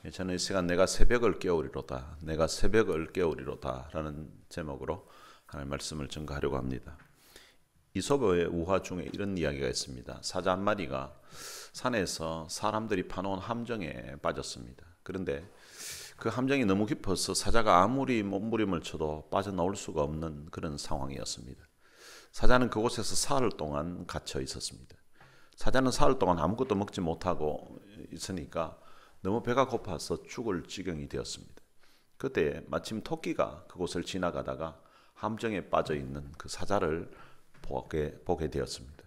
저는 이 시간 내가 새벽을 깨우리로다, 내가 새벽을 깨우리로다 라는 제목으로 하나님의 말씀을 전가하려고 합니다. 이솝의 우화 중에 이런 이야기가 있습니다. 사자 한 마리가 산에서 사람들이 파놓은 함정에 빠졌습니다. 그런데 그 함정이 너무 깊어서 사자가 아무리 몸부림을 쳐도 빠져나올 수가 없는 그런 상황이었습니다. 사자는 그곳에서 사흘 동안 갇혀 있었습니다. 사자는 사흘 동안 아무것도 먹지 못하고 있으니까 너무 배가 고파서 죽을 지경이 되었습니다. 그때 마침 토끼가 그곳을 지나가다가 함정에 빠져 있는 그 사자를 보게 되었습니다.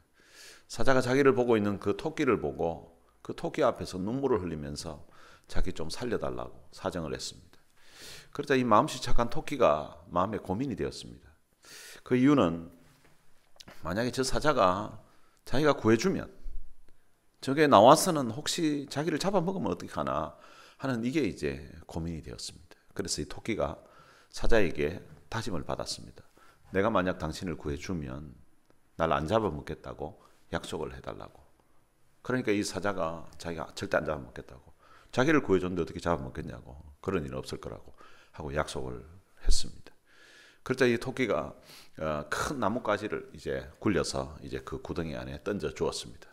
사자가 자기를 보고 있는 그 토끼를 보고 그 토끼 앞에서 눈물을 흘리면서 자기 좀 살려달라고 사정을 했습니다. 그러자 이 마음씨 착한 토끼가 마음에 고민이 되었습니다. 그 이유는 만약에 저 사자가 자기가 구해주면 저게 나와서는 혹시 자기를 잡아먹으면 어떻게 하나 하는 이게 이제 고민이 되었습니다. 그래서 이 토끼가 사자에게 다짐을 받았습니다. 내가 만약 당신을 구해주면 날 안 잡아먹겠다고 약속을 해달라고. 그러니까 이 사자가 자기가 절대 안 잡아먹겠다고. 자기를 구해줬는데 어떻게 잡아먹겠냐고. 그런 일은 없을 거라고 하고 약속을 했습니다. 그러자 이 토끼가 큰 나뭇가지를 이제 굴려서 이제 그 구덩이 안에 던져 주었습니다.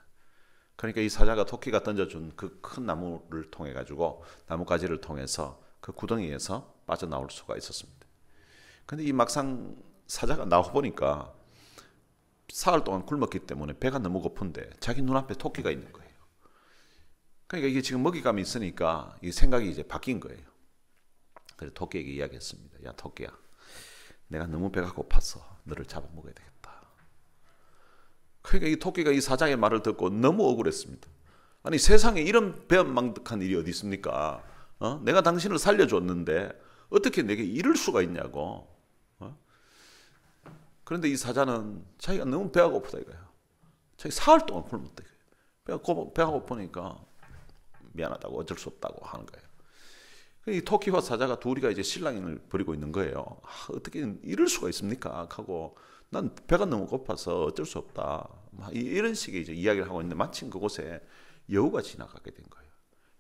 그러니까 이 사자가 토끼가 던져준 그 큰 나무를 통해 가지고 나뭇가지를 통해서 그 구덩이에서 빠져나올 수가 있었습니다. 근데 이 막상 사자가 나와 보니까 사흘 동안 굶었기 때문에 배가 너무 고픈데 자기 눈앞에 토끼가 있는 거예요. 그러니까 이게 지금 먹잇감이 있으니까 이 생각이 이제 바뀐 거예요. 그래서 토끼에게 이야기했습니다. 야 토끼야, 내가 너무 배가 고파서 너를 잡아먹어야 되겠다. 그러니까 이 토끼가 이 사자의 말을 듣고 너무 억울했습니다. 아니 세상에 이런 배은망덕한 일이 어디 있습니까? 내가 당신을 살려줬는데 어떻게 내게 이럴 수가 있냐고. 그런데 이 사자는 자기가 너무 배가 고프다 이거예요. 자기 사흘 동안 굶었다 이거예요. 배가 고프니까 미안하다고 어쩔 수 없다고 하는 거예요. 이 토끼와 사자가 둘이가 이제 실랑이를 벌이고 있는 거예요. 어떻게 이럴 수가 있습니까? 하고 난 배가 너무 고파서 어쩔 수 없다. 이런 식의 이제 이야기를 하고 있는데 마침 그곳에 여우가 지나가게 된 거예요.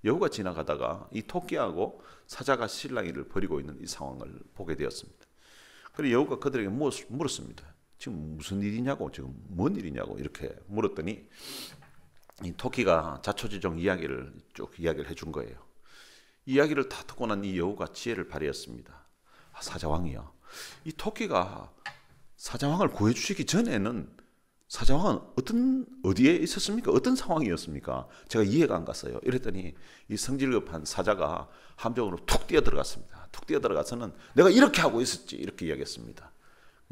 여우가 지나가다가 이 토끼하고 사자가 실랑이를 벌이고 있는 이 상황을 보게 되었습니다. 그래서 여우가 그들에게 물었습니다. 지금 무슨 일이냐고, 지금 뭔 일이냐고 이렇게 물었더니 이 토끼가 자초지종 이야기를 쭉 이야기를 해준 거예요. 이 이야기를 다 듣고 난 이 여우가 지혜를 발휘했습니다. 사자왕이요, 이 토끼가 사자왕을 구해주시기 전에는 사자왕은 어디에 있었습니까? 어떤 상황이었습니까? 제가 이해가 안 갔어요. 이랬더니 이 성질급한 사자가 함정으로 툭 뛰어 들어갔습니다. 툭 뛰어 들어가서는 내가 이렇게 하고 있었지 이렇게 이야기했습니다.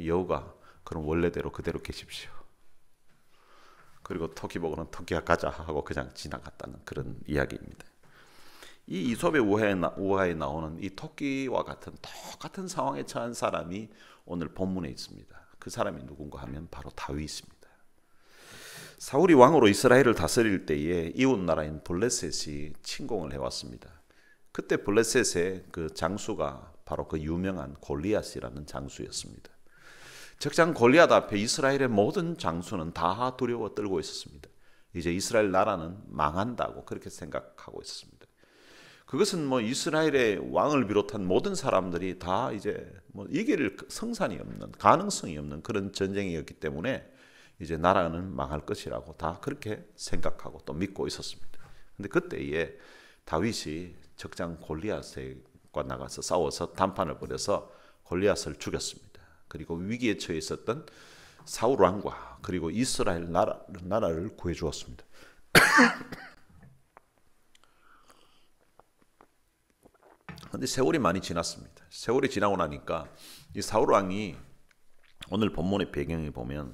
여우가 그럼 원래대로 그대로 계십시오. 그리고 토끼 보고는 토끼야 가자 하고 그냥 지나갔다는 그런 이야기입니다. 이 이솝의 우화에 나오는 이 토끼와 같은 똑같은 상황에 처한 사람이 오늘 본문에 있습니다. 그 사람이 누군가 하면 바로 다윗입니다. 사울이 왕으로 이스라엘을 다스릴 때에 이웃 나라인 블레셋이 침공을 해왔습니다. 그때 블레셋의 그 장수가 바로 그 유명한 골리앗이라는 장수였습니다. 적장 골리앗 앞에 이스라엘의 모든 장수는 다 두려워 떨고 있었습니다. 이제 이스라엘 나라는 망한다고 그렇게 생각하고 있었습니다. 그것은 뭐 이스라엘의 왕을 비롯한 모든 사람들이 다 이제 뭐 이길 성산이 없는, 가능성이 없는 그런 전쟁이었기 때문에 이제 나라는 망할 것이라고 다 그렇게 생각하고 또 믿고 있었습니다. 근데 그때에 다윗이 적장 골리앗과 나가서 싸워서 단판을 벌여서 골리앗을 죽였습니다. 그리고 위기에 처해 있었던 사울 왕과 그리고 이스라엘 나라를 구해 주었습니다. 그런데 세월이 많이 지났습니다. 세월이 지나고 나니까 이 사울 왕이 오늘 본문의 배경에 보면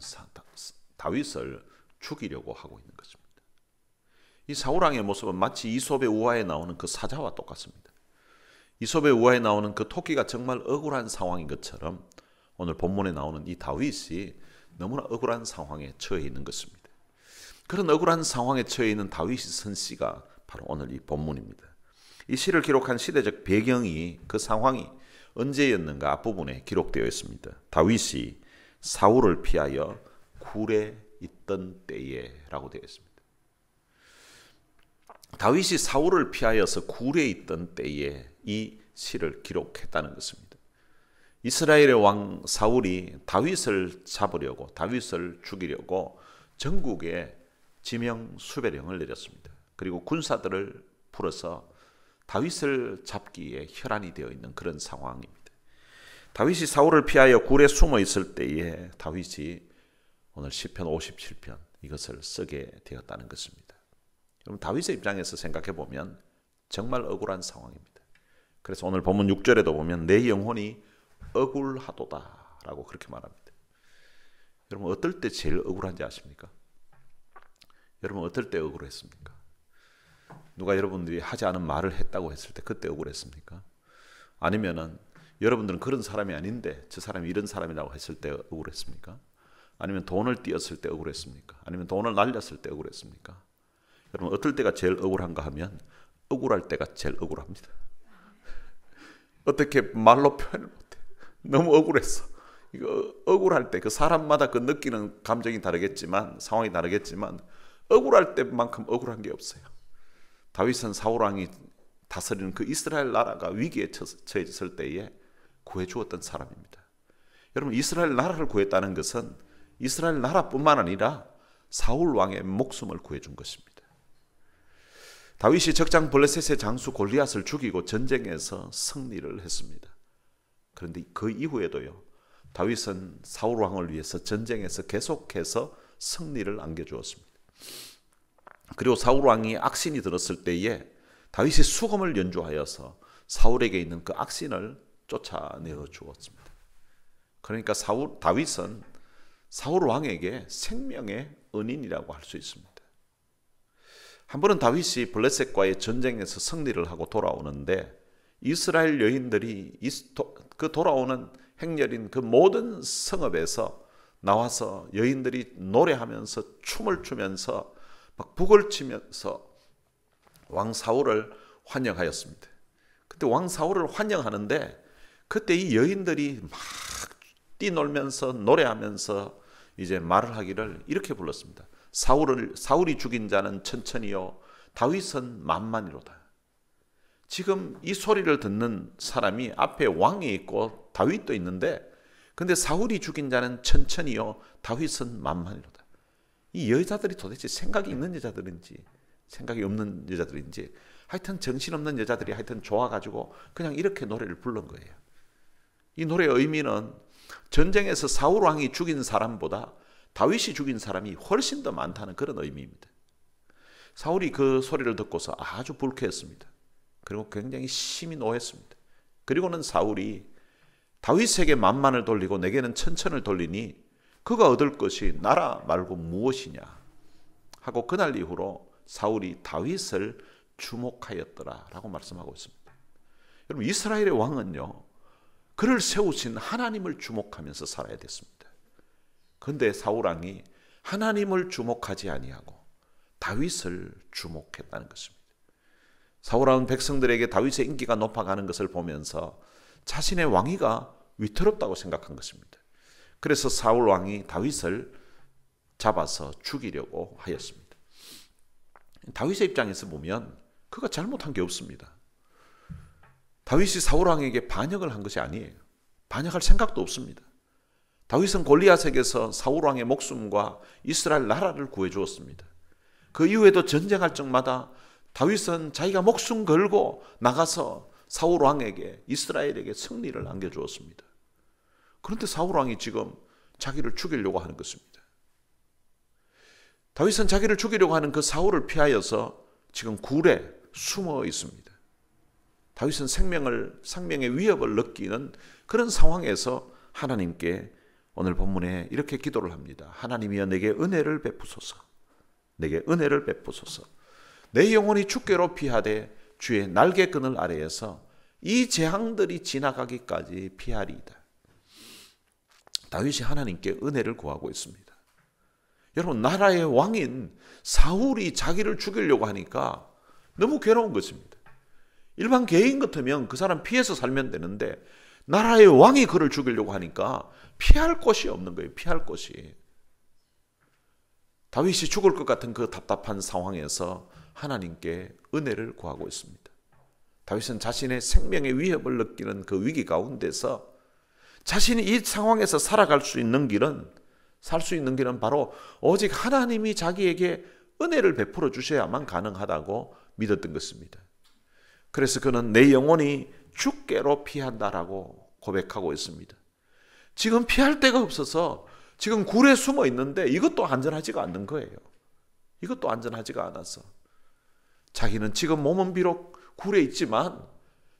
다윗을 죽이려고 하고 있는 것입니다. 이 사울 왕의 모습은 마치 이솝의 우화에 나오는 그 사자와 똑같습니다. 이솝의 우화에 나오는 그 토끼가 정말 억울한 상황인 것처럼 오늘 본문에 나오는 이 다윗이 너무나 억울한 상황에 처해 있는 것입니다. 그런 억울한 상황에 처해 있는 다윗이 쓴 시가 바로 오늘 이 본문입니다. 이 시를 기록한 시대적 배경이, 그 상황이 언제였는가 앞부분에 기록되어 있습니다. 다윗이 사울을 피하여 굴에 있던 때에 라고 되어 있습니다. 다윗이 사울을 피하여서 굴에 있던 때에 이 시를 기록했다는 것입니다. 이스라엘의 왕 사울이 다윗을 잡으려고, 다윗을 죽이려고 전국에 지명 수배령을 내렸습니다. 그리고 군사들을 풀어서 다윗을 잡기에 혈안이 되어 있는 그런 상황입니다. 다윗이 사울을 피하여 굴에 숨어 있을 때에 다윗이 오늘 시편 57편 이것을 쓰게 되었다는 것입니다. 그럼 다윗의 입장에서 생각해 보면 정말 억울한 상황입니다. 그래서 오늘 본문 6절에도 보면 내 영혼이 억울하도다 라고 그렇게 말합니다. 여러분 어떨 때 제일 억울한지 아십니까? 여러분 어떨 때 억울했습니까? 누가 여러분들이 하지 않은 말을 했다고 했을 때 그때 억울했습니까? 아니면은 여러분들은 그런 사람이 아닌데 저 사람이 이런 사람이라고 했을 때 억울했습니까? 아니면 돈을 띄었을 때 억울했습니까? 아니면 돈을 날렸을 때 억울했습니까? 여러분 어떨 때가 제일 억울한가 하면 억울할 때가 제일 억울합니다. 어떻게 말로 표현을 못해. 너무 억울했어. 이거 억울할 때 그 사람마다 그 느끼는 감정이 다르겠지만 상황이 다르겠지만 억울할 때만큼 억울한 게 없어요. 다윗은 사울 왕이 다스리는 그 이스라엘 나라가 위기에 처했을 때에 구해주었던 사람입니다. 여러분 이스라엘 나라를 구했다는 것은 이스라엘 나라뿐만 아니라 사울 왕의 목숨을 구해준 것입니다. 다윗이 적장 블레셋의 장수 골리앗을 죽이고 전쟁에서 승리를 했습니다. 그런데 그 이후에도요 다윗은 사울 왕을 위해서 전쟁에서 계속해서 승리를 안겨주었습니다. 그리고 사울 왕이 악신이 들었을 때에 다윗이 수금을 연주하여서 사울에게 있는 그 악신을 쫓아내어 주었습니다. 그러니까 다윗은 사울 왕에게 생명의 은인이라고 할 수 있습니다. 한 번은 다윗이 블레셋과의 전쟁에서 승리를 하고 돌아오는데 이스라엘 여인들이 그 돌아오는 행렬인 그 모든 성읍에서 나와서 여인들이 노래하면서 춤을 추면서 막 북을 치면서 왕 사울을 환영하였습니다. 그때 왕 사울을 환영하는데 그때 이 여인들이 막 뛰놀면서 노래하면서 이제 말을 하기를 이렇게 불렀습니다. 사울이 죽인 자는 천천히요 다윗은 만만이로다. 지금 이 소리를 듣는 사람이 앞에 왕이 있고 다윗도 있는데 근데 사울이 죽인 자는 천천히요 다윗은 만만이로다. 이 여자들이 도대체 생각이 있는 여자들인지 생각이 없는 여자들인지 하여튼 정신없는 여자들이 하여튼 좋아가지고 그냥 이렇게 노래를 부른 거예요. 이 노래의 의미는 전쟁에서 사울 왕이 죽인 사람보다 다윗이 죽인 사람이 훨씬 더 많다는 그런 의미입니다. 사울이 그 소리를 듣고서 아주 불쾌했습니다. 그리고 굉장히 심히 노했습니다. 그리고는 사울이 다윗에게 만만을 돌리고 내게는 천천을 돌리니 그가 얻을 것이 나라 말고 무엇이냐 하고 그날 이후로 사울이 다윗을 주목하였더라 라고 말씀하고 있습니다. 여러분 이스라엘의 왕은요 그를 세우신 하나님을 주목하면서 살아야 됐습니다. 그런데 사울 왕이 하나님을 주목하지 아니하고 다윗을 주목했다는 것입니다. 사울 왕은 백성들에게 다윗의 인기가 높아가는 것을 보면서 자신의 왕위가 위태롭다고 생각한 것입니다. 그래서 사울 왕이 다윗을 잡아서 죽이려고 하였습니다. 다윗의 입장에서 보면 그가 잘못한 게 없습니다. 다윗이 사울 왕에게 반역을 한 것이 아니에요. 반역할 생각도 없습니다. 다윗은 골리앗에게서 사울 왕의 목숨과 이스라엘 나라를 구해주었습니다. 그 이후에도 전쟁할 적마다 다윗은 자기가 목숨 걸고 나가서 사울 왕에게 이스라엘에게 승리를 안겨주었습니다. 그런데 사울 왕이 지금 자기를 죽이려고 하는 것입니다. 다윗은 자기를 죽이려고 하는 그 사울을 피하여서 지금 굴에 숨어 있습니다. 다윗은 생명의 위협을 느끼는 그런 상황에서 하나님께 오늘 본문에 이렇게 기도를 합니다. 하나님이여 내게 은혜를 베푸소서. 내게 은혜를 베푸소서. 내 영혼이 주께로 피하되 주의 날개끈을 아래에서 이 재앙들이 지나가기까지 피하리이다. 다윗이 하나님께 은혜를 구하고 있습니다. 여러분 나라의 왕인 사울이 자기를 죽이려고 하니까 너무 괴로운 것입니다. 일반 개인 같으면 그 사람 피해서 살면 되는데 나라의 왕이 그를 죽이려고 하니까 피할 곳이 없는 거예요. 피할 곳이. 다윗이 죽을 것 같은 그 답답한 상황에서 하나님께 은혜를 구하고 있습니다. 다윗은 자신의 생명의 위협을 느끼는 그 위기 가운데서 자신이 이 상황에서 살아갈 수 있는 길은, 살 수 있는 길은 바로 오직 하나님이 자기에게 은혜를 베풀어 주셔야만 가능하다고 믿었던 것입니다. 그래서 그는 내 영혼이 주께로 피한다라고 고백하고 있습니다. 지금 피할 데가 없어서 지금 굴에 숨어 있는데 이것도 안전하지가 않는 거예요. 이것도 안전하지가 않아서 자기는 지금 몸은 비록 굴에 있지만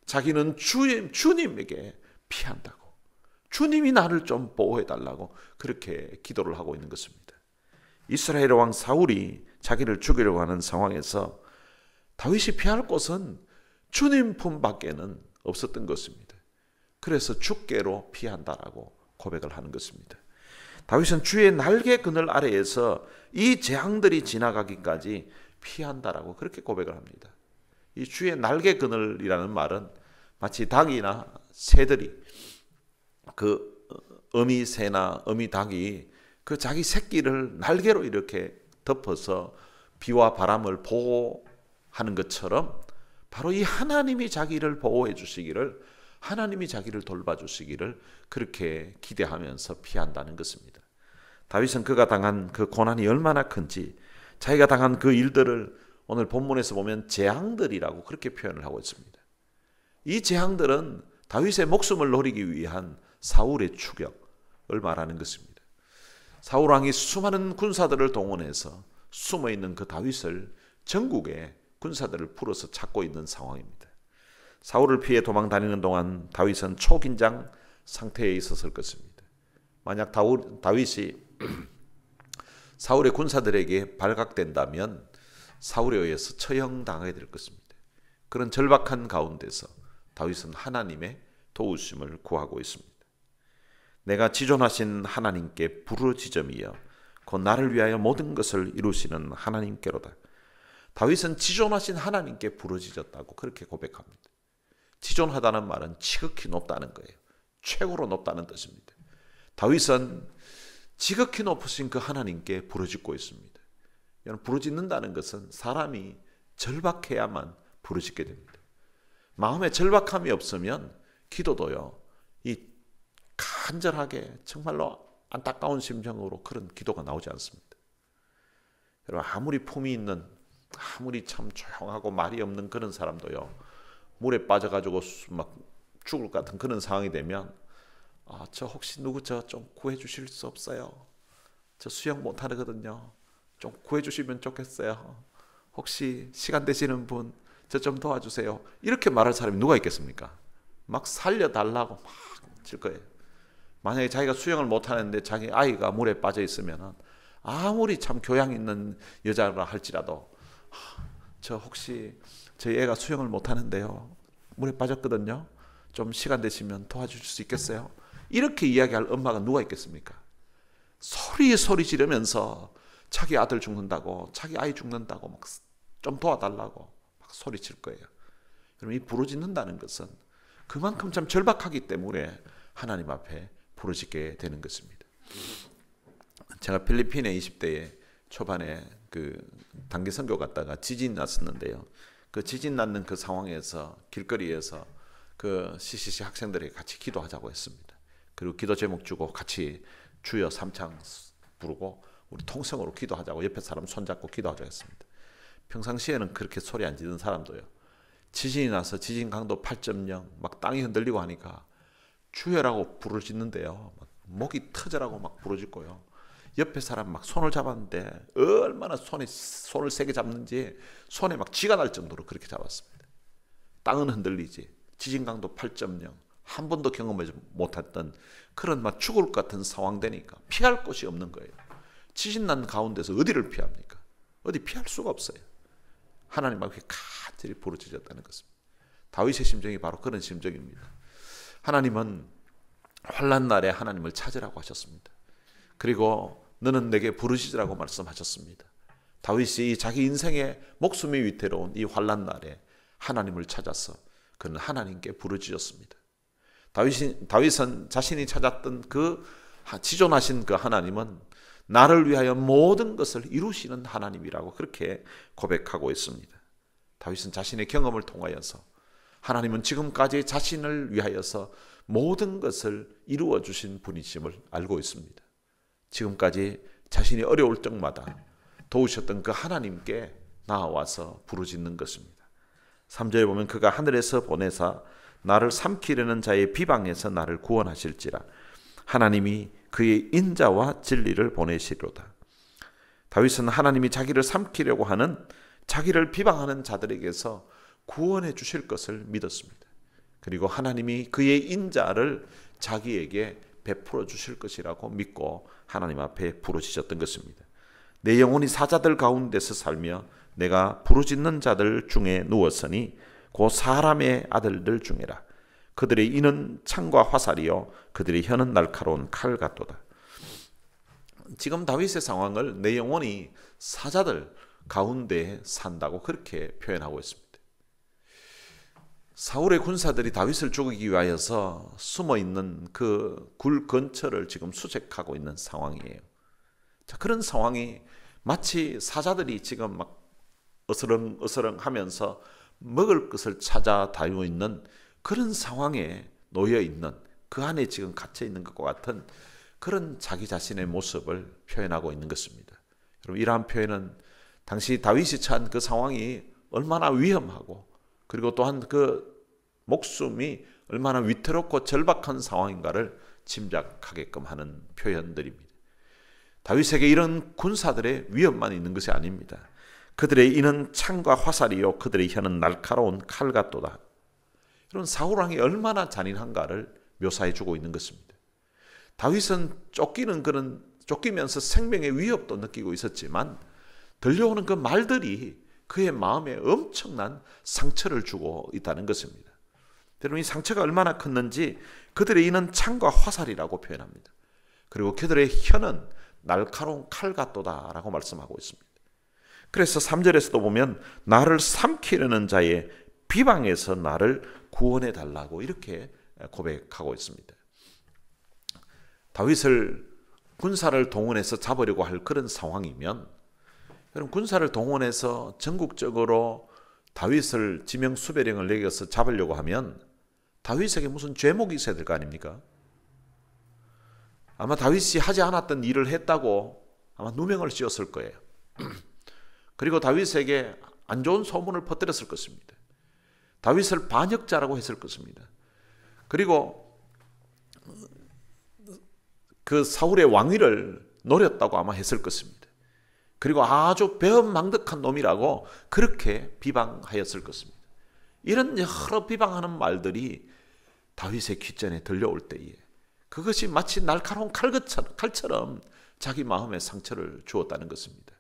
자기는 주님에게 피한다고, 주님이 나를 좀 보호해달라고 그렇게 기도를 하고 있는 것입니다. 이스라엘 왕 사울이 자기를 죽이려고 하는 상황에서 다윗이 피할 곳은 주님 품밖에는 없었던 것입니다. 그래서 주께로 피한다라고 고백을 하는 것입니다. 다윗은 주의 날개 그늘 아래에서 이 재앙들이 지나가기까지 피한다라고 그렇게 고백을 합니다. 이 주의 날개 그늘이라는 말은 마치 닭이나 새들이, 그 어미 새나 어미 닭이 그 자기 새끼를 날개로 이렇게 덮어서 비와 바람을 보호하는 것처럼 바로 이 하나님이 자기를 보호해 주시기를, 하나님이 자기를 돌봐주시기를 그렇게 기대하면서 피한다는 것입니다. 다윗은 그가 당한 그 고난이 얼마나 큰지, 자기가 당한 그 일들을 오늘 본문에서 보면 재앙들이라고 그렇게 표현을 하고 있습니다. 이 재앙들은 다윗의 목숨을 노리기 위한 사울의 추격을 말하는 것입니다. 사울 왕이 수많은 군사들을 동원해서 숨어있는 그 다윗을 전국에 군사들을 풀어서 찾고 있는 상황입니다. 사울을 피해 도망 다니는 동안 다윗은 초긴장 상태에 있었을 것입니다. 만약 다윗이 사울의 군사들에게 발각된다면 사울에 의해서 처형당하게 될 것입니다. 그런 절박한 가운데서 다윗은 하나님의 도우심을 구하고 있습니다. 내가 지존하신 하나님께 부르짖음이여 곧 나를 위하여 모든 것을 이루시는 하나님께로다. 다윗은 지존하신 하나님께 부르짖었다고 그렇게 고백합니다. 지존하다는 말은 지극히 높다는 거예요. 최고로 높다는 뜻입니다. 다윗은 지극히 높으신 그 하나님께 부르짖고 있습니다. 부르짖는다는 것은 사람이 절박해야만 부르짖게 됩니다. 마음에 절박함이 없으면 기도도요, 이 간절하게 정말로 안타까운 심정으로 그런 기도가 나오지 않습니다. 여러분, 아무리 품이 있는, 아무리 참 조용하고 말이 없는 그런 사람도요, 물에 빠져가지고 막 죽을 것 같은 그런 상황이 되면 저 혹시 누구 저 좀 구해 주실 수 없어요? 저 수영 못 하거든요. 좀 구해 주시면 좋겠어요. 혹시 시간 되시는 분 저 좀 도와주세요. 이렇게 말할 사람이 누가 있겠습니까? 막 살려달라고 막 칠 거예요. 만약에 자기가 수영을 못 하는데 자기 아이가 물에 빠져 있으면 아무리 참 교양 있는 여자라 할지라도 저 혹시 저희 애가 수영을 못 하는데요, 물에 빠졌거든요. 좀 시간 되시면 도와주실 수 있겠어요? 이렇게 이야기할 엄마가 누가 있겠습니까? 소리 지르면서 자기 아들 죽는다고, 자기 아이 죽는다고 막 좀 도와달라고 막 소리칠 거예요. 그럼 이 부르짖는다는 것은 그만큼 참 절박하기 때문에 하나님 앞에 부르짖게 되는 것입니다. 제가 필리핀에 20대에 초반에 그 단기 선교 갔다가 지진이 났었는데요. 그 지진 났는 그 상황에서 길거리에서 그 CCC 학생들이 같이 기도하자고 했습니다. 그리고 기도 제목 주고 같이 주여 삼창 부르고 우리 통성으로 기도하자고, 옆에 사람 손잡고 기도하자고 했습니다. 평상시에는 그렇게 소리 안 지르는 사람도요, 지진이 나서 지진 강도 8.0 막 땅이 흔들리고 하니까 주여라고 부르짖는데요, 막 목이 터져라고 막 부르짖고요, 옆에 사람 막 손을 잡았는데 얼마나 손을 세게 잡는지 손에 막 쥐가 날 정도로 그렇게 잡았습니다. 땅은 흔들리지, 지진 강도 8.0 한 번도 경험하지 못했던 그런 막 죽을 것 같은 상황 되니까 피할 곳이 없는 거예요. 지진 난 가운데서 어디를 피합니까? 어디 피할 수가 없어요. 하나님 앞에 간절히 부르짖었다는 것입니다. 다윗의 심정이 바로 그런 심정입니다. 하나님은 환난 날에 하나님을 찾으라고 하셨습니다. 그리고 너는 내게 부르짖으라고 말씀하셨습니다. 다윗이 자기 인생의 목숨이 위태로운 이 환난 날에 하나님을 찾아서 그는 하나님께 부르짖었습니다. 다윗은 자신이 찾았던 그 지존하신 그 하나님은 나를 위하여 모든 것을 이루시는 하나님이라고 그렇게 고백하고 있습니다. 다윗은 자신의 경험을 통하여서 하나님은 지금까지 자신을 위하여서 모든 것을 이루어 주신 분이심을 알고 있습니다. 지금까지 자신이 어려울 적마다 도우셨던 그 하나님께 나아와서 부르짖는 것입니다. 3절에 보면 그가 하늘에서 보내사 나를 삼키려는 자의 비방에서 나를 구원하실지라. 하나님이 그의 인자와 진리를 보내시리로다. 다윗은 하나님이 자기를 삼키려고 하는, 자기를 비방하는 자들에게서 구원해 주실 것을 믿었습니다. 그리고 하나님이 그의 인자를 자기에게 베풀어 주실 것이라고 믿고 하나님 앞에 부르짖었던 것입니다. 내 영혼이 사자들 가운데서 살며 내가 부르짖는 자들 중에 누웠으니 곧 사람의 아들들 중에라. 그들의 이는 창과 화살이요 그들의 혀는 날카로운 칼 같도다. 지금 다윗의 상황을 내 영혼이 사자들 가운데 산다고 그렇게 표현하고 있습니다. 사울의 군사들이 다윗을 죽이기 위하여서 숨어있는 그 굴 근처를 지금 수색하고 있는 상황이에요. 자, 그런 상황이 마치 사자들이 지금 막 어스렁어스렁 하면서 먹을 것을 찾아 다니고 있는 그런 상황에 놓여 있는, 그 안에 지금 갇혀 있는 것과 같은 그런 자기 자신의 모습을 표현하고 있는 것입니다. 여러분, 이러한 표현은 당시 다윗이 처한 그 상황이 얼마나 위험하고 그리고 또한 그 목숨이 얼마나 위태롭고 절박한 상황인가를 짐작하게끔 하는 표현들입니다. 다윗에게 이런 군사들의 위험만 있는 것이 아닙니다. 그들의 이는 창과 화살이요 그들의 혀는 날카로운 칼 같도다. 이런 사울왕이 얼마나 잔인한가를 묘사해 주고 있는 것입니다. 다윗은 쫓기면서 생명의 위협도 느끼고 있었지만 들려오는 그 말들이 그의 마음에 엄청난 상처를 주고 있다는 것입니다. 여러분, 이 상처가 얼마나 컸는지 그들의 이는 창과 화살이라고 표현합니다. 그리고 그들의 혀는 날카로운 칼 같도다라고 말씀하고 있습니다. 그래서 3절에서도 보면 나를 삼키려는 자의 비방에서 나를 구원해 달라고 이렇게 고백하고 있습니다. 다윗을 군사를 동원해서 잡으려고 할 그런 상황이면, 여러분, 군사를 동원해서 전국적으로 다윗을 지명수배령을 내려서 잡으려고 하면 다윗에게 무슨 죄목이 있어야 될 거 아닙니까? 아마 다윗이 하지 않았던 일을 했다고 아마 누명을 씌웠을 거예요. 그리고 다윗에게 안 좋은 소문을 퍼뜨렸을 것입니다. 다윗을 반역자라고 했을 것입니다. 그리고 그 사울의 왕위를 노렸다고 아마 했을 것입니다. 그리고 아주 배은망덕한 놈이라고 그렇게 비방하였을 것입니다. 이런 여러 비방하는 말들이 다윗의 귓전에 들려올 때에 그것이 마치 날카로운 칼처럼 자기 마음에 상처를 주었다는 것입니다.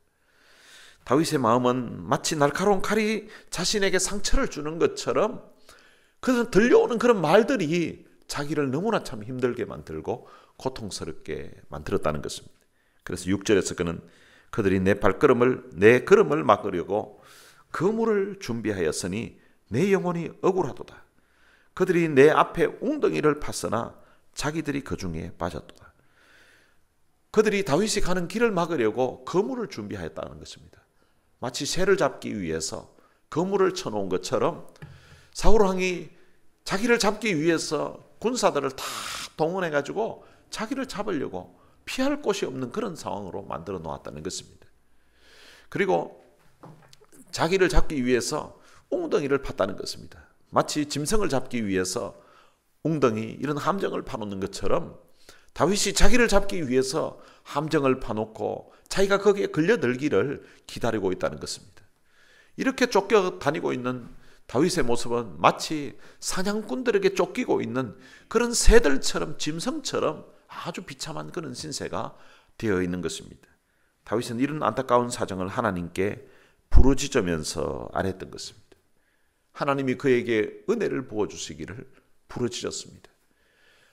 다윗의 마음은 마치 날카로운 칼이 자신에게 상처를 주는 것처럼 그래서 들려오는 그런 말들이 자기를 너무나 참 힘들게 만들고 고통스럽게 만들었다는 것입니다. 그래서 6절에서 그는 그들이 내 걸음을 막으려고 그물을 준비하였으니 내 영혼이 억울하도다. 그들이 내 앞에 웅덩이를 팠으나 자기들이 그 중에 빠졌도다. 그들이 다윗이 가는 길을 막으려고 그물을 준비하였다는 것입니다. 마치 새를 잡기 위해서 그물을 쳐놓은 것처럼 사울왕이 자기를 잡기 위해서 군사들을 다 동원해가지고 자기를 잡으려고 피할 곳이 없는 그런 상황으로 만들어 놓았다는 것입니다. 그리고 자기를 잡기 위해서 웅덩이를 팠다는 것입니다. 마치 짐승을 잡기 위해서 웅덩이, 이런 함정을 파놓는 것처럼 다윗이 자기를 잡기 위해서 함정을 파놓고 자기가 거기에 걸려들기를 기다리고 있다는 것입니다. 이렇게 쫓겨다니고 있는 다윗의 모습은 마치 사냥꾼들에게 쫓기고 있는 그런 새들처럼, 짐승처럼 아주 비참한 그런 신세가 되어 있는 것입니다. 다윗은 이런 안타까운 사정을 하나님께 부르짖으면서 아뢰었던 것입니다. 하나님이 그에게 은혜를 부어주시기를 부르짖었습니다.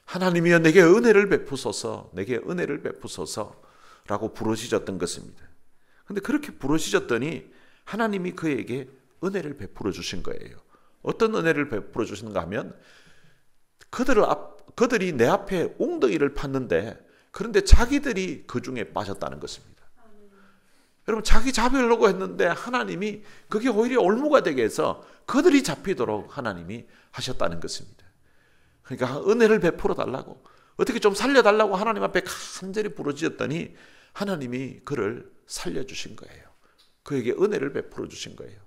하나님이여 내게 은혜를 베푸소서, 내게 은혜를 베푸소서라고 부르짖었던 것입니다. 그런데 그렇게 부르짖었더니 하나님이 그에게 은혜를 베풀어 주신 거예요. 어떤 은혜를 베풀어 주시는가 하면 그들이 내 앞에 웅덩이를 팠는데 그런데 자기들이 그 중에 빠졌다는 것입니다. 여러분, 자기 잡으려고 했는데 하나님이 그게 오히려 올무가 되게 해서 그들이 잡히도록 하나님이 하셨다는 것입니다. 그러니까 은혜를 베풀어 달라고, 어떻게 좀 살려달라고 하나님 앞에 간절히 부르짖었더니 하나님이 그를 살려주신 거예요. 그에게 은혜를 베풀어 주신 거예요.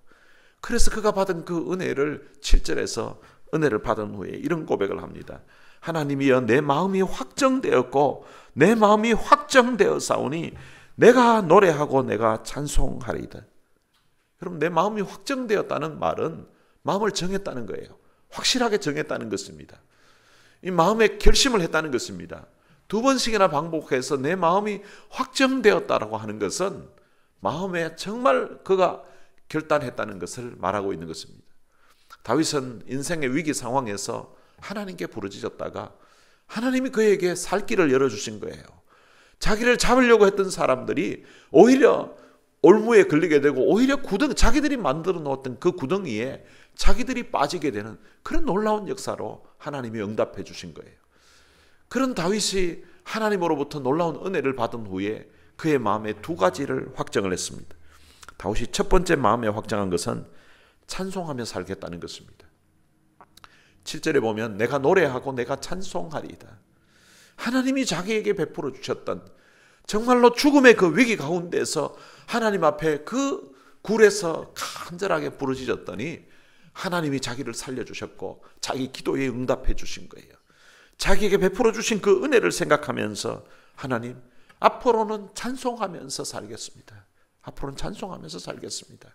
그래서 그가 받은 그 은혜를 7절에서 은혜를 받은 후에 이런 고백을 합니다. 하나님이여, 내 마음이 확정되었고 내 마음이 확정되었사오니 내가 노래하고 내가 찬송하리이다. 여러분, 내 마음이 확정되었다는 말은 마음을 정했다는 거예요. 확실하게 정했다는 것입니다. 이 마음에 결심을 했다는 것입니다. 2번씩이나 반복해서 내 마음이 확정되었다라고 하는 것은 마음에 정말 그가 결단했다는 것을 말하고 있는 것입니다. 다윗은 인생의 위기 상황에서 하나님께 부르짖었다가 하나님이 그에게 살 길을 열어주신 거예요. 자기를 잡으려고 했던 사람들이 오히려 올무에 걸리게 되고 오히려 자기들이 만들어 놓았던 그 구덩이에 자기들이 빠지게 되는 그런 놀라운 역사로 하나님이 응답해 주신 거예요. 그런 다윗이 하나님으로부터 놀라운 은혜를 받은 후에 그의 마음에 2가지를 확정을 했습니다. 다윗이 첫 번째 마음에 확정한 것은 찬송하며 살겠다는 것입니다. 7절에 보면 내가 노래하고 내가 찬송하리이다. 하나님이 자기에게 베풀어 주셨던 정말로 죽음의 그 위기 가운데서 하나님 앞에 그 굴에서 간절하게 부르짖었더니 하나님이 자기를 살려주셨고 자기 기도에 응답해 주신 거예요. 자기에게 베풀어 주신 그 은혜를 생각하면서 하나님, 앞으로는 찬송하면서 살겠습니다. 앞으로는 찬송하면서 살겠습니다.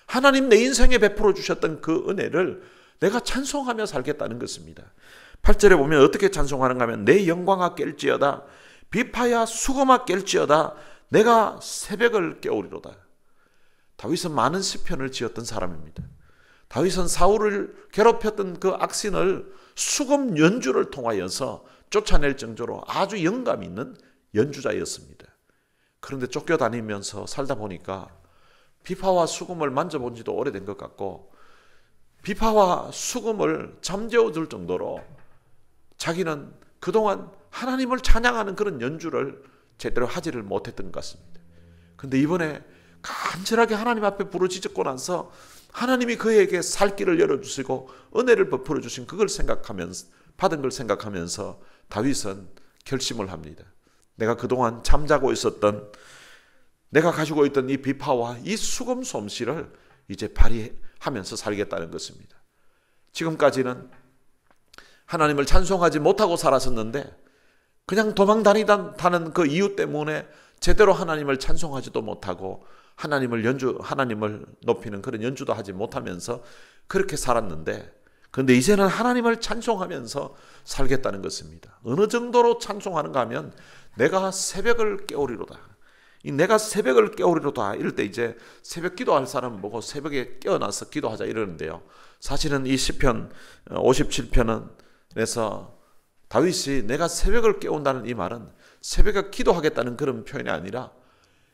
하나님, 내 인생에 베풀어 주셨던 그 은혜를 내가 찬송하며 살겠다는 것입니다. 8절에 보면 어떻게 찬송하는가 하면 내 영광아 깰지어다, 비파야 수고마 깰지어다, 내가 새벽을 깨우리로다. 다윗은 많은 시편을 지었던 사람입니다. 다윗은 사울을 괴롭혔던 그 악신을 수금 연주를 통하여서 쫓아낼 정도로 아주 영감 있는 연주자였습니다. 그런데 쫓겨다니면서 살다 보니까 비파와 수금을 만져본 지도 오래된 것 같고 비파와 수금을 잠재워둘 정도로 자기는 그동안 하나님을 찬양하는 그런 연주를 제대로 하지를 못했던 것 같습니다. 그런데 이번에 간절하게 하나님 앞에 부르짖고 나서 하나님이 그에게 살 길을 열어주시고 은혜를 베풀어 주신 그걸 생각하면서, 받은 걸 생각하면서 다윗은 결심을 합니다. 내가 그동안 잠자고 있었던, 내가 가지고 있던 이 비파와 이 수금 솜씨를 이제 발휘하면서 살겠다는 것입니다. 지금까지는 하나님을 찬송하지 못하고 살았었는데 그냥 도망다니다는 그 이유 때문에 제대로 하나님을 찬송하지도 못하고 하나님을 높이는 그런 연주도 하지 못하면서 그렇게 살았는데, 그런데 이제는 하나님을 찬송하면서 살겠다는 것입니다. 어느 정도로 찬송하는가 하면 내가 새벽을 깨우리로다. 이 내가 새벽을 깨우리로다 이럴 때 이제 새벽 기도할 사람은 뭐고 새벽에 깨어나서 기도하자 이러는데요. 사실은 이 시편 57편에서 다윗이 내가 새벽을 깨운다는 이 말은 새벽에 기도하겠다는 그런 표현이 아니라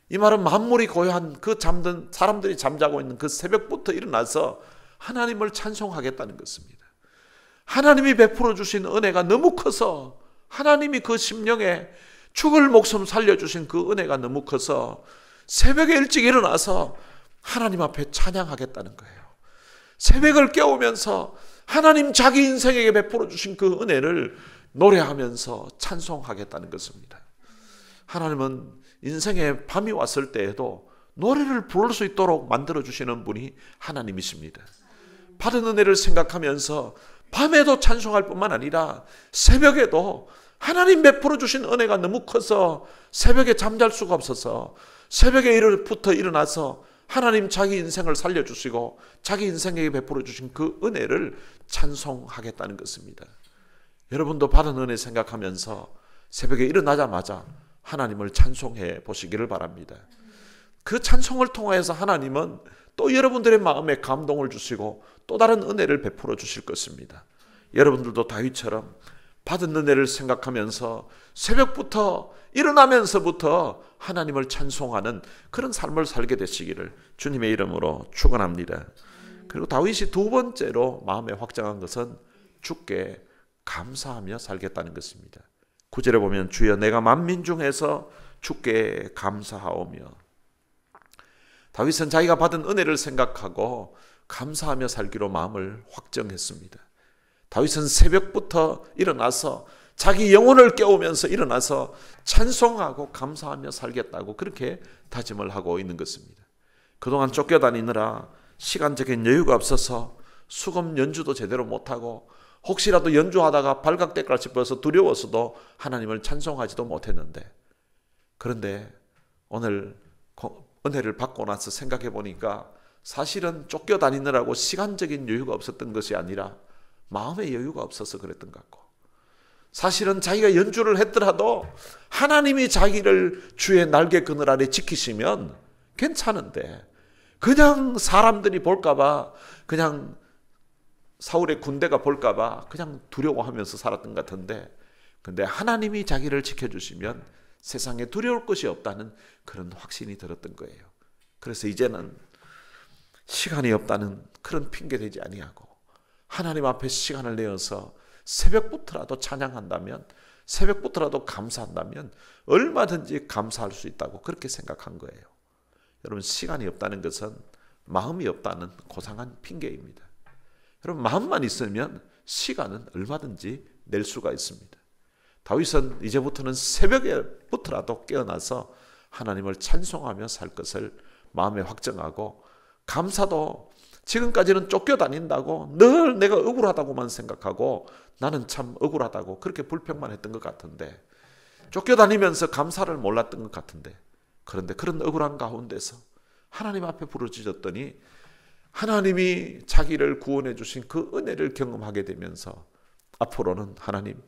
이 말은 만물이 고요한 그 잠든 사람들이 잠자고 있는 그 새벽부터 일어나서 하나님을 찬송하겠다는 것입니다. 하나님이 베풀어 주신 은혜가 너무 커서 하나님이 그 심령에 죽을 목숨 살려주신 그 은혜가 너무 커서 새벽에 일찍 일어나서 하나님 앞에 찬양하겠다는 거예요. 새벽을 깨우면서 하나님 자기 인생에게 베풀어 주신 그 은혜를 노래하면서 찬송하겠다는 것입니다. 하나님은 인생에 밤이 왔을 때에도 노래를 부를 수 있도록 만들어주시는 분이 하나님이십니다. 받은 은혜를 생각하면서 밤에도 찬송할 뿐만 아니라 새벽에도 하나님 베풀어 주신 은혜가 너무 커서 새벽에 잠잘 수가 없어서 새벽에부터 일어나서 하나님 자기 인생을 살려주시고 자기 인생에게 베풀어 주신 그 은혜를 찬송하겠다는 것입니다. 여러분도 받은 은혜 생각하면서 새벽에 일어나자마자 하나님을 찬송해 보시기를 바랍니다. 그 찬송을 통해서 하나님은 또 여러분들의 마음에 감동을 주시고 또 다른 은혜를 베풀어 주실 것입니다. 여러분들도 다윗처럼 받은 은혜를 생각하면서 새벽부터 일어나면서부터 하나님을 찬송하는 그런 삶을 살게 되시기를 주님의 이름으로 축원합니다. 그리고 다윗이 2번째로 마음에 확정한 것은 주께 감사하며 살겠다는 것입니다. 9절에 보면 주여 내가 만민 중에서 주께 감사하오며. 다윗은 자기가 받은 은혜를 생각하고 감사하며 살기로 마음을 확정했습니다. 다윗은 새벽부터 일어나서 자기 영혼을 깨우면서 일어나서 찬송하고 감사하며 살겠다고 그렇게 다짐을 하고 있는 것입니다. 그동안 쫓겨다니느라 시간적인 여유가 없어서 수금 연주도 제대로 못하고 혹시라도 연주하다가 발각될까 싶어서 두려워서도 하나님을 찬송하지도 못했는데, 그런데 오늘 은혜를 받고 나서 생각해 보니까 사실은 쫓겨다니느라고 시간적인 여유가 없었던 것이 아니라 마음의 여유가 없어서 그랬던 것 같고, 사실은 자기가 연주를 했더라도 하나님이 자기를 주의 날개 그늘 아래 지키시면 괜찮은데 그냥 사람들이 볼까봐, 그냥 사울의 군대가 볼까봐 그냥 두려워하면서 살았던 것 같은데, 근데 하나님이 자기를 지켜주시면 세상에 두려울 것이 없다는 그런 확신이 들었던 거예요. 그래서 이제는 시간이 없다는 그런 핑계 대지 아니하고 하나님 앞에 시간을 내어서 새벽부터라도 찬양한다면, 새벽부터라도 감사한다면 얼마든지 감사할 수 있다고 그렇게 생각한 거예요. 여러분, 시간이 없다는 것은 마음이 없다는 고상한 핑계입니다. 여러분, 마음만 있으면 시간은 얼마든지 낼 수가 있습니다. 다윗은 이제부터는 새벽에부터라도 깨어나서 하나님을 찬송하며 살 것을 마음에 확정하고, 감사도 지금까지는 쫓겨다닌다고 늘 내가 억울하다고만 생각하고 나는 참 억울하다고 그렇게 불평만 했던 것 같은데, 쫓겨다니면서 감사를 몰랐던 것 같은데, 그런데 그런 억울한 가운데서 하나님 앞에 부르짖었더니 하나님이 자기를 구원해 주신 그 은혜를 경험하게 되면서 앞으로는 하나님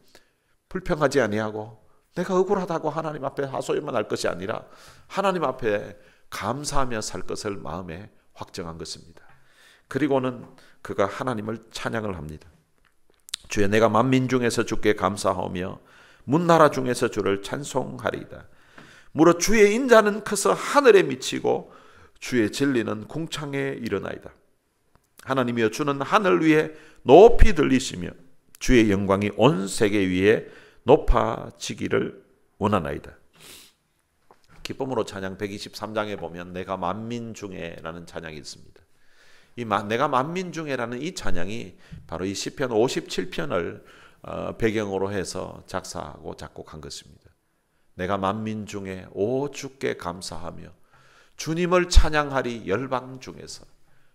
불평하지 아니하고 내가 억울하다고 하나님 앞에 하소연만 할 것이 아니라 하나님 앞에 감사하며 살 것을 마음에 확정한 것입니다. 그리고는 그가 하나님을 찬양을 합니다. 주여 내가 만민 중에서 주께 감사하며 문나라 중에서 주를 찬송하리이다. 무릇 주의 인자는 커서 하늘에 미치고 주의 진리는 궁창에 이르나이다. 하나님이여 주는 하늘 위에 높이 들리시며 주의 영광이 온 세계 위에 높아지기를 원하나이다. 기쁨으로 찬양 123장에 보면 내가 만민 중에 라는 찬양이 있습니다. 이 내가 만민 중에라는 이 찬양이 바로 이 시편 57편을 배경으로 해서 작사하고 작곡한 것입니다. 내가 만민 중에 오 주께 감사하며 주님을 찬양하리 열방 중에서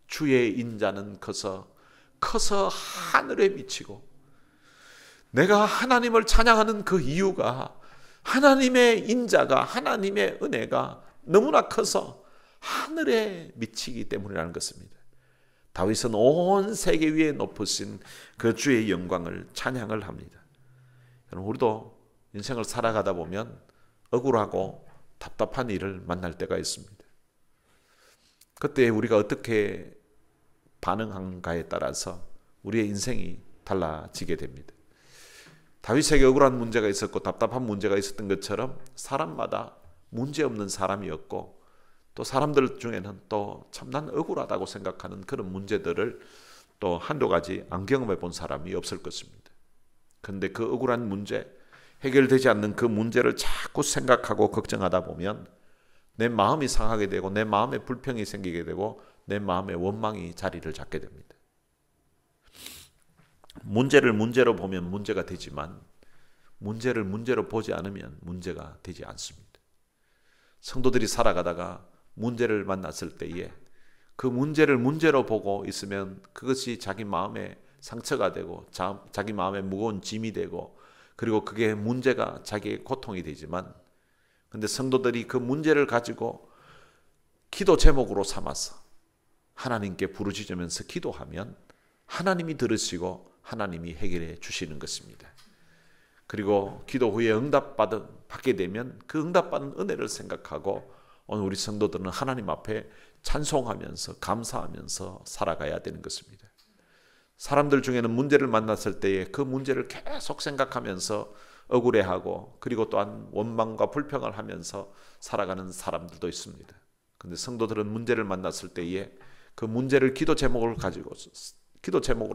주의 인자는 커서 하늘에 미치고. 내가 하나님을 찬양하는 그 이유가 하나님의 인자가, 하나님의 은혜가 너무나 커서 하늘에 미치기 때문이라는 것입니다. 다윗은 온 세계 위에 높으신 그 주의 영광을 찬양을 합니다. 여러분, 우리도 인생을 살아가다 보면 억울하고 답답한 일을 만날 때가 있습니다. 그때 우리가 어떻게 반응한가에 따라서 우리의 인생이 달라지게 됩니다. 다윗에게 억울한 문제가 있었고 답답한 문제가 있었던 것처럼 사람마다 문제없는 사람이었고, 또 사람들 중에는 또 참 난 억울하다고 생각하는 그런 문제들을 또 한두 가지 안 경험해 본 사람이 없을 것입니다. 그런데 그 억울한 문제, 해결되지 않는 그 문제를 자꾸 생각하고 걱정하다 보면 내 마음이 상하게 되고 내 마음에 불평이 생기게 되고 내 마음에 원망이 자리를 잡게 됩니다. 문제를 문제로 보면 문제가 되지만 문제를 문제로 보지 않으면 문제가 되지 않습니다. 성도들이 살아가다가 문제를 만났을 때에 그 문제를 문제로 보고 있으면 그것이 자기 마음에 상처가 되고 자기 마음에 무거운 짐이 되고, 그리고 그게 문제가 자기의 고통이 되지만, 근데 성도들이 그 문제를 가지고 기도 제목으로 삼아서 하나님께 부르짖으면서 기도하면 하나님이 들으시고 하나님이 해결해 주시는 것입니다. 그리고 기도 후에 받게 되면 그 응답받은 은혜를 생각하고 오늘 우리 성도들은 하나님 앞에 찬송하면서 감사하면서 살아가야 되는 것입니다. 사람들 중에는 문제를 만났을 때에 그 문제를 계속 생각하면서 억울해하고, 그리고 또한 원망과 불평을 하면서 살아가는 사람들도 있습니다. 그런데 성도들은 문제를 만났을 때에 그 문제를 기도 제목으로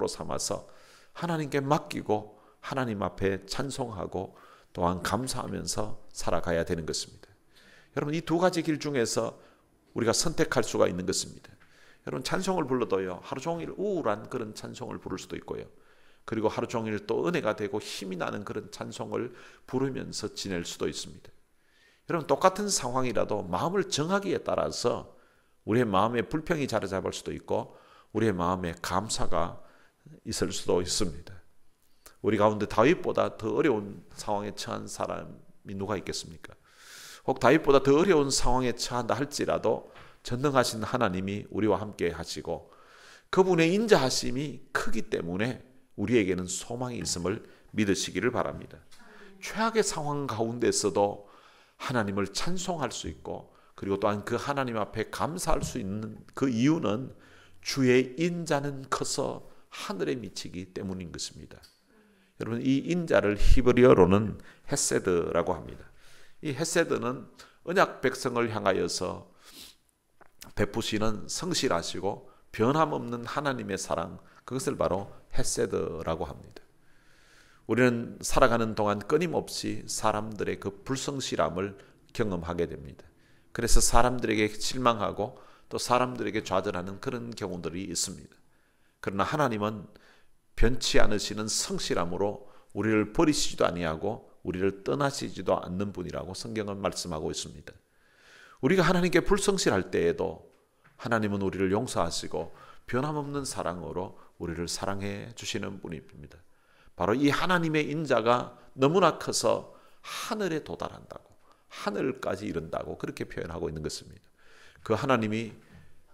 삼아서 하나님께 맡기고 하나님 앞에 찬송하고 또한 감사하면서 살아가야 되는 것입니다. 여러분, 이 두 가지 길 중에서 우리가 선택할 수가 있는 것입니다. 여러분, 찬송을 불러도요, 하루 종일 우울한 그런 찬송을 부를 수도 있고요, 그리고 하루 종일 또 은혜가 되고 힘이 나는 그런 찬송을 부르면서 지낼 수도 있습니다. 여러분, 똑같은 상황이라도 마음을 정하기에 따라서 우리의 마음에 불평이 자리 잡을 수도 있고 우리의 마음에 감사가 있을 수도 있습니다. 우리 가운데 다윗보다 더 어려운 상황에 처한 사람이 누가 있겠습니까? 혹 다윗보다 더 어려운 상황에 처한다 할지라도 전능하신 하나님이 우리와 함께 하시고 그분의 인자하심이 크기 때문에 우리에게는 소망이 있음을 믿으시기를 바랍니다. 최악의 상황 가운데서도 하나님을 찬송할 수 있고 그리고 또한 그 하나님 앞에 감사할 수 있는 그 이유는 주의 인자는 커서 하늘에 미치기 때문인 것입니다. 여러분, 이 인자를 히브리어로는 헤세드라고 합니다. 이 헤세드는 언약 백성을 향하여서 베푸시는 성실하시고 변함없는 하나님의 사랑, 그것을 바로 헤세드라고 합니다. 우리는 살아가는 동안 끊임없이 사람들의 그 불성실함을 경험하게 됩니다. 그래서 사람들에게 실망하고 또 사람들에게 좌절하는 그런 경우들이 있습니다. 그러나 하나님은 변치 않으시는 성실함으로 우리를 버리시지도 아니하고 우리를 떠나시지도 않는 분이라고 성경은 말씀하고 있습니다. 우리가 하나님께 불성실할 때에도 하나님은 우리를 용서하시고 변함없는 사랑으로 우리를 사랑해 주시는 분입니다. 바로 이 하나님의 인자가 너무나 커서 하늘에 도달한다고, 하늘까지 이른다고 그렇게 표현하고 있는 것입니다. 그 하나님이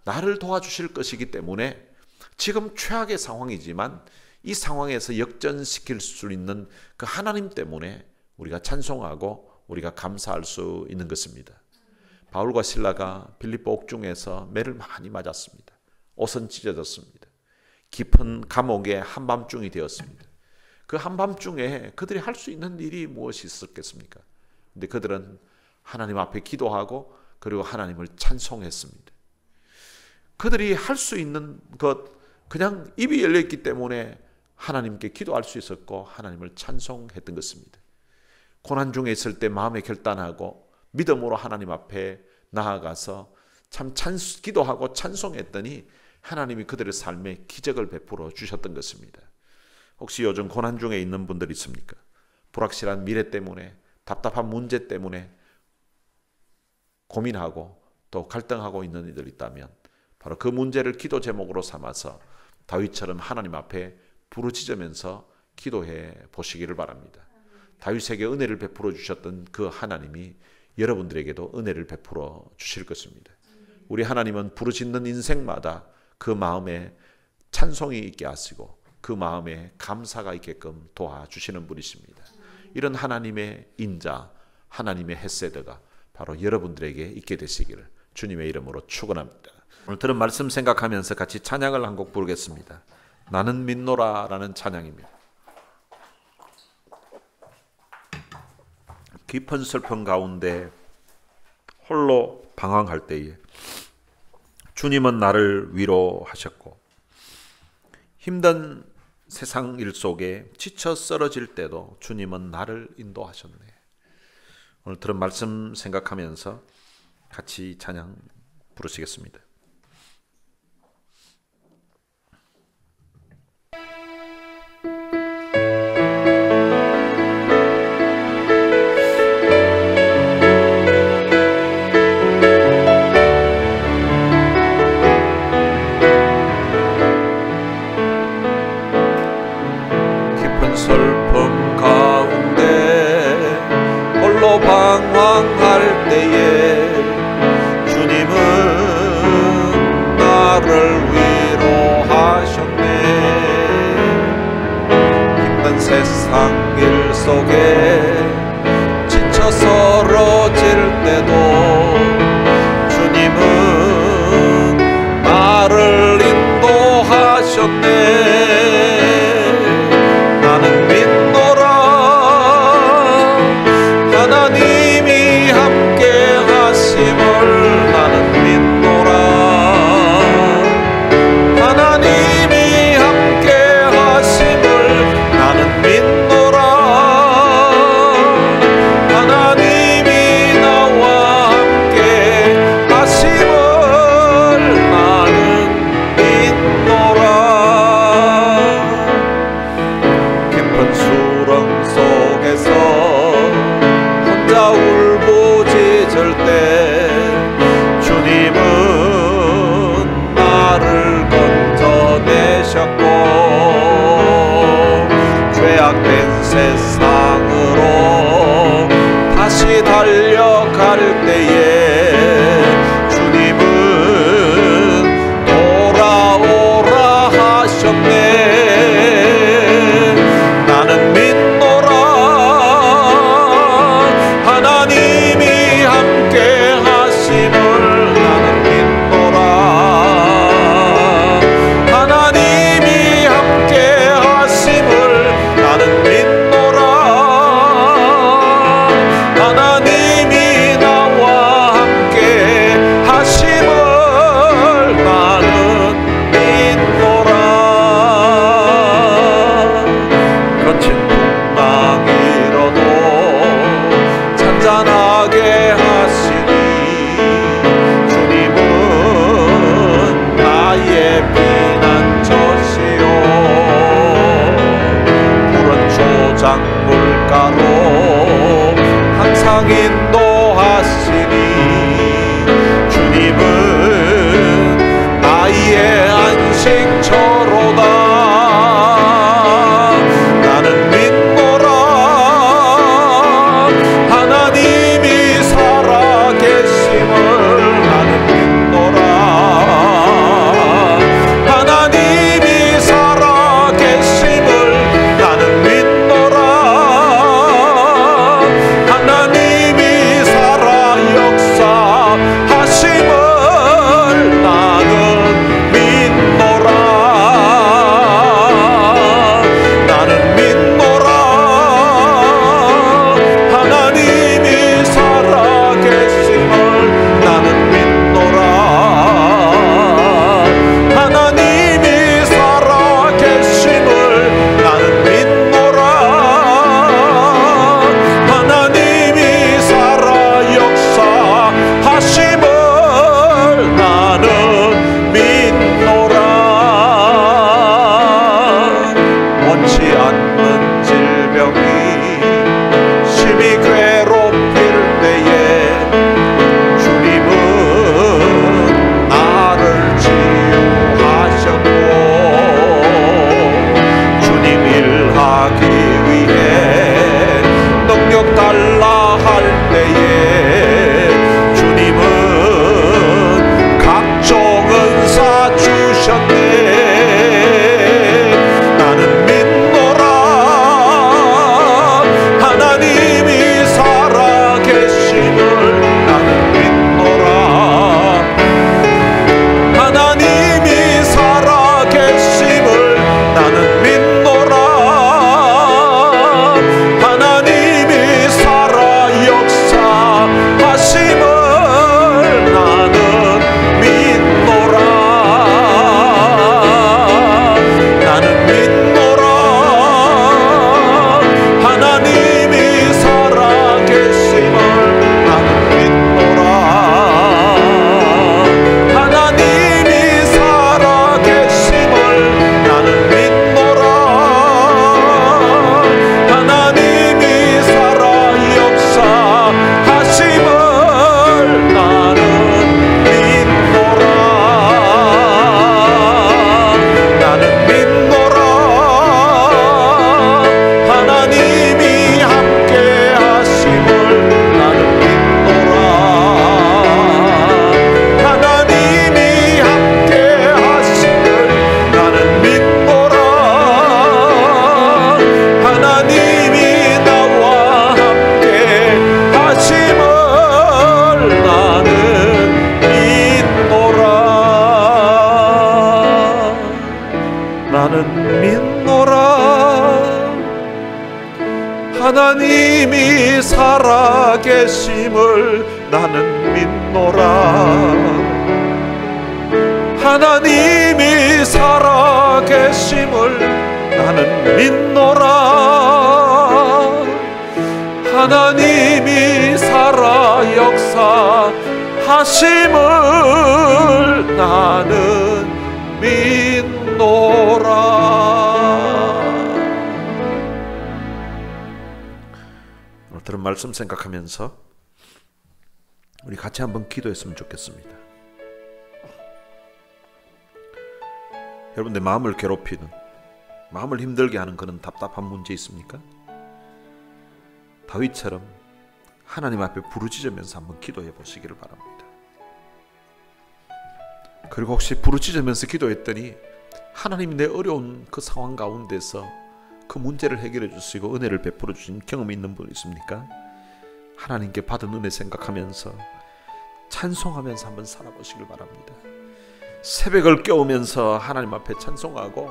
나를 도와주실 것이기 때문에 지금 최악의 상황이지만 이 상황에서 역전시킬 수 있는 그 하나님 때문에 우리가 찬송하고 우리가 감사할 수 있는 것입니다. 바울과 실라가 빌립보 옥중에서 매를 많이 맞았습니다. 옷은 찢어졌습니다. 깊은 감옥의 한밤중이 되었습니다. 그 한밤중에 그들이 할 수 있는 일이 무엇이 있었겠습니까? 근데 그들은 하나님 앞에 기도하고 그리고 하나님을 찬송했습니다. 그들이 할 수 있는 것, 그냥 입이 열려있기 때문에 하나님께 기도할 수 있었고 하나님을 찬송했던 것입니다. 고난 중에 있을 때 마음에 결단하고 믿음으로 하나님 앞에 나아가서 참 기도하고 찬송했더니 하나님이 그들의 삶에 기적을 베풀어 주셨던 것입니다. 혹시 요즘 고난 중에 있는 분들 있습니까? 불확실한 미래 때문에, 답답한 문제 때문에 고민하고 또 갈등하고 있는 이들 있다면 바로 그 문제를 기도 제목으로 삼아서 다윗처럼 하나님 앞에 부르짖으면서 기도해 보시기를 바랍니다. 다윗에게 은혜를 베풀어 주셨던 그 하나님이 여러분들에게도 은혜를 베풀어 주실 것입니다. 우리 하나님은 부르짖는 인생마다 그 마음에 찬송이 있게 하시고 그 마음에 감사가 있게끔 도와주시는 분이십니다. 이런 하나님의 인자, 하나님의 헤세드가 바로 여러분들에게 있게 되시기를 주님의 이름으로 축원합니다. 오늘 들은 말씀 생각하면서 같이 찬양을 한 곡 부르겠습니다. 나는 믿노라 라는 찬양입니다. 깊은 슬픔 가운데 홀로 방황할 때에 주님은 나를 위로하셨고 힘든 세상 일 속에 지쳐 쓰러질 때도 주님은 나를 인도하셨네. 오늘 들은 말씀 생각하면서 같이 찬양 부르시겠습니다. 슬픔 가운데 홀로 방황할 때에 주님은 나를 위로하셨네. 힘든 세상 일 속에 지쳐 쓰러질 때도 주님은 나를 인도하셨네. 나는 믿노라 하나님이 함께 하심을. 나는 믿노라 하나님이 함께 하심을. 나는 믿노라 깊은 수렁 속에서 혼자 울부짖을 때 주님은 나를 건져내셨고 죄악된 세상으로 다시 달려갈 때에 주님은 돌아오라 하셨네. 나는 믿노라 하나님이 함께 하심을. 나는 믿노라 하나님이 함께 하심을. 나는 믿노라 하나님이 나와 함께 하심을. 나는 믿노라. 거친 풍랑이로도 잔잔하게 하시니 주님은 나의 피난처시요 푸른 초장물가로 항상 인도하시니 주님은 나의 안식처로다. 나는 믿노라 하나님이 살아계심을. 나는 믿노라 하나님이 살아계심을. 나는 믿노라 하나님이 살아 역사하심을. 나는 믿노라 나는 믿노라 하나님이 살아계심을. 나는 믿노라 하나님이 살아계심을. 나는 믿노라 하나님이 살아 역사하심을. 나는 믿노라. 원치 않는 질병이 심히 괴롭힐 때에 주님은 나를 치유하셨고 주님 일하기 위해 능력 달라 할 때에 주님은 각종 은사 주셨네. 나는 믿노라 하나님이 살아계심을. 나는 믿노라 하나님이 살아계심을. 나는 믿노라 하나님이 살아 역사하심을. 나는 믿노라 나는 믿노라 하나님이 살아계심을. 나는 믿노라 하나님이 살아계심을. 나는 믿노라 하나님이 살아 역사하심을. 나는 믿노라 나는 믿노라 하나님이 함께 하심을. 나는 믿노라 하나님이 함께 하심을. 나는 믿노라 하나님이 나와 함께 하심을. 나는 믿노라 나는 믿노라 하나님이 살아계심을. 나는 믿노라 하나님이 살아계심을. 나는 믿노라 하나님이 살아 역사하심을. 나는 믿노라. 들은 말씀 생각하면서 우리 같이 한번 기도했으면 좋겠습니다. 여러분들 마음을 괴롭히는, 마음을 힘들게 하는 그런 답답한 문제 있습니까? 다윗처럼 하나님 앞에 부르짖으면서 한번 기도해 보시기를 바랍니다. 그리고 혹시 부르짖으면서 기도했더니 하나님이 내 어려운 그 상황 가운데서 그 문제를 해결해 주시고 은혜를 베풀어 주신 경험이 있는 분 있습니까? 하나님께 받은 은혜 생각하면서 찬송하면서 한번 살아보시길 바랍니다. 새벽을 깨우면서 하나님 앞에 찬송하고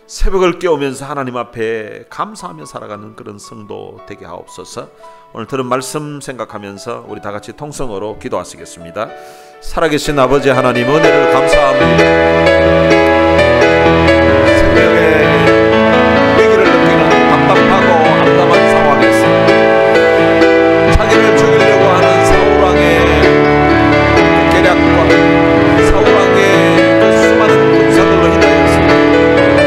새벽을 깨우면서 하나님 앞에 감사하며 살아가는 그런 성도 되게 하옵소서. 오늘 들은 말씀 생각하면서 우리 다 같이 통성으로 기도하시겠습니다. 살아계신 아버지 하나님, 은혜를 감사합니다. 새벽에 위기를 느끼는 답답하고 암담한 상황에서 자기를 죽이려고 하는 사울왕의 계략과 사울왕의 그 수많은 군사들로 인하여서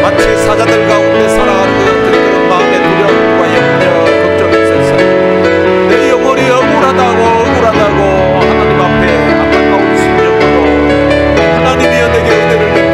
마치 사자들 가운데 살아가는 것 같은 그런 마음의 두려움과 염려, 걱정이 있어서 내 영혼이 억울하다고 하나님 앞에 안타까운 심정으로 하나님이여 내게 은혜를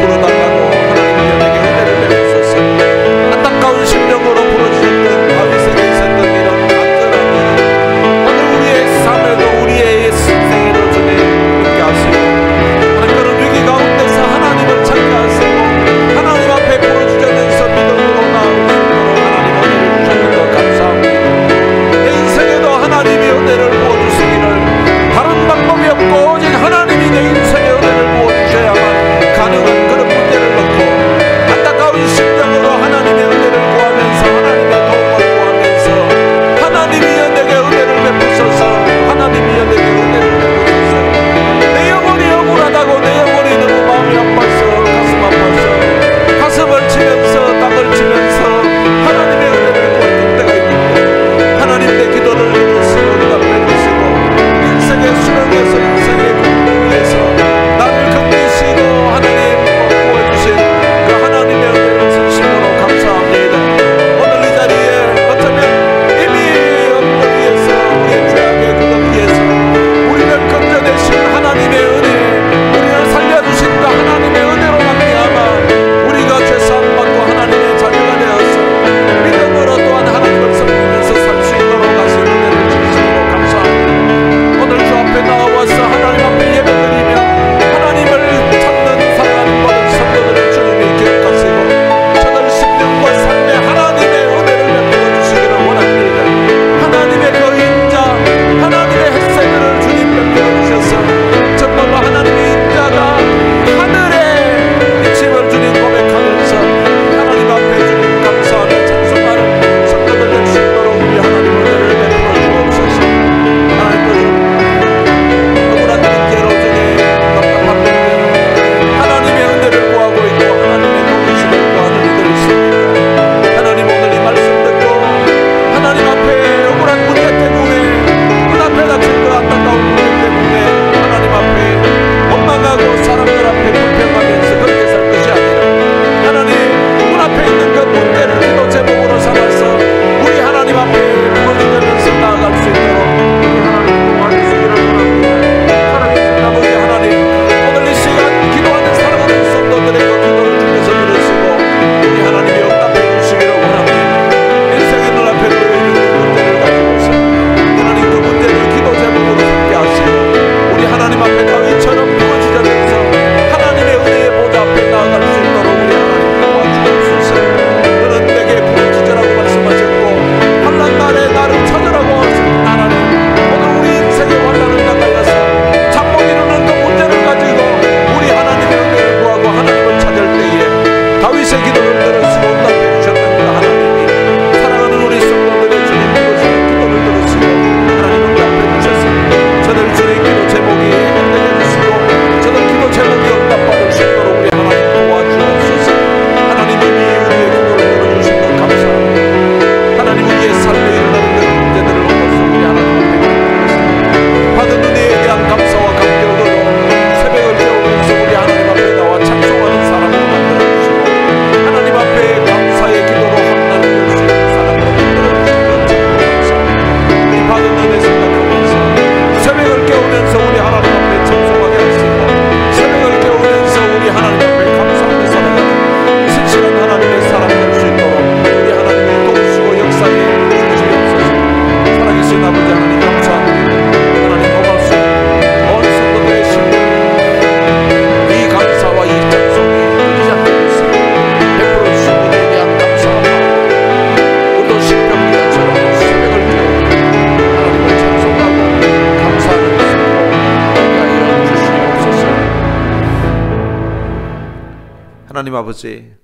하나님 아버지,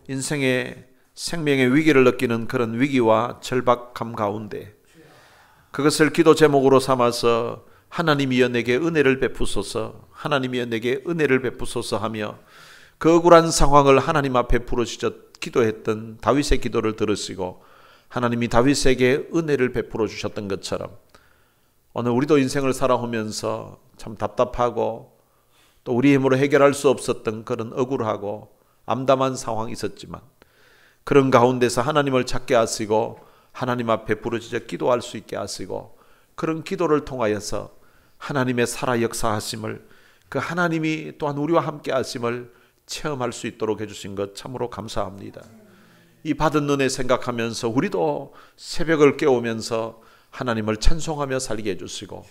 인생의 생명의 위기를 느끼는 그런 위기와 절박함 가운데 그것을 기도 제목으로 삼아서 하나님이여 내게 은혜를 베푸소서, 하나님이여 내게 은혜를 베푸소서 하며 그 억울한 상황을 하나님 앞에 부르짖어 기도했던 다윗의 기도를 들으시고 하나님이 다윗에게 은혜를 베풀어 주셨던 것처럼 오늘 우리도 인생을 살아오면서 참 답답하고 또 우리 힘으로 해결할 수 없었던 그런 억울하고 암담한 상황이 있었지만 그런 가운데서 하나님을 찾게 하시고 하나님 앞에 부르짖어 기도할 수 있게 하시고 그런 기도를 통하여서 하나님의 살아 역사하심을, 그 하나님이 또한 우리와 함께 하심을 체험할 수 있도록 해주신 것 참으로 감사합니다. 이 받은 은혜 생각하면서 우리도 새벽을 깨우면서 하나님을 찬송하며 살게 해주시고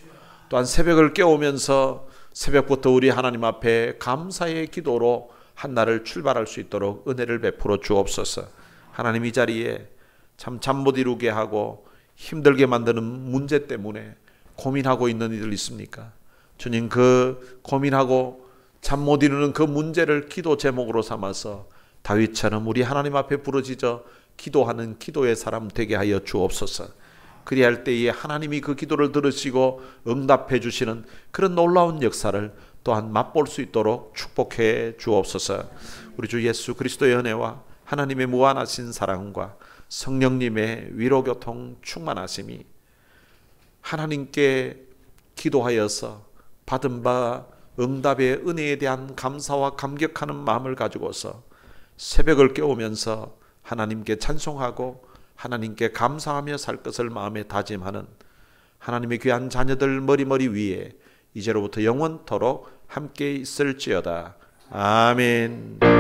또한 새벽을 깨우면서 새벽부터 우리 하나님 앞에 감사의 기도로 한 날을 출발할 수 있도록 은혜를 베풀어 주옵소서. 하나님, 이 자리에 참 잠 못 이루게 하고 힘들게 만드는 문제 때문에 고민하고 있는 이들 있습니까? 주님, 그 고민하고 잠 못 이루는 그 문제를 기도 제목으로 삼아서 다윗처럼 우리 하나님 앞에 부르짖어 기도하는 기도의 사람 되게 하여 주옵소서. 그리할 때에 하나님이 그 기도를 들으시고 응답해 주시는 그런 놀라운 역사를 또한 맛볼 수 있도록 축복해 주옵소서. 우리 주 예수 그리스도의 은혜와 하나님의 무한하신 사랑과 성령님의 위로교통 충만하심이 하나님께 기도하여서 받은 바 응답의 은혜에 대한 감사와 감격하는 마음을 가지고서 새벽을 깨우면서 하나님께 찬송하고 하나님께 감사하며 살 것을 마음에 다짐하는 하나님의 귀한 자녀들 머리머리 위에 이제로부터 영원토록 함께 있을지어다. 아멘.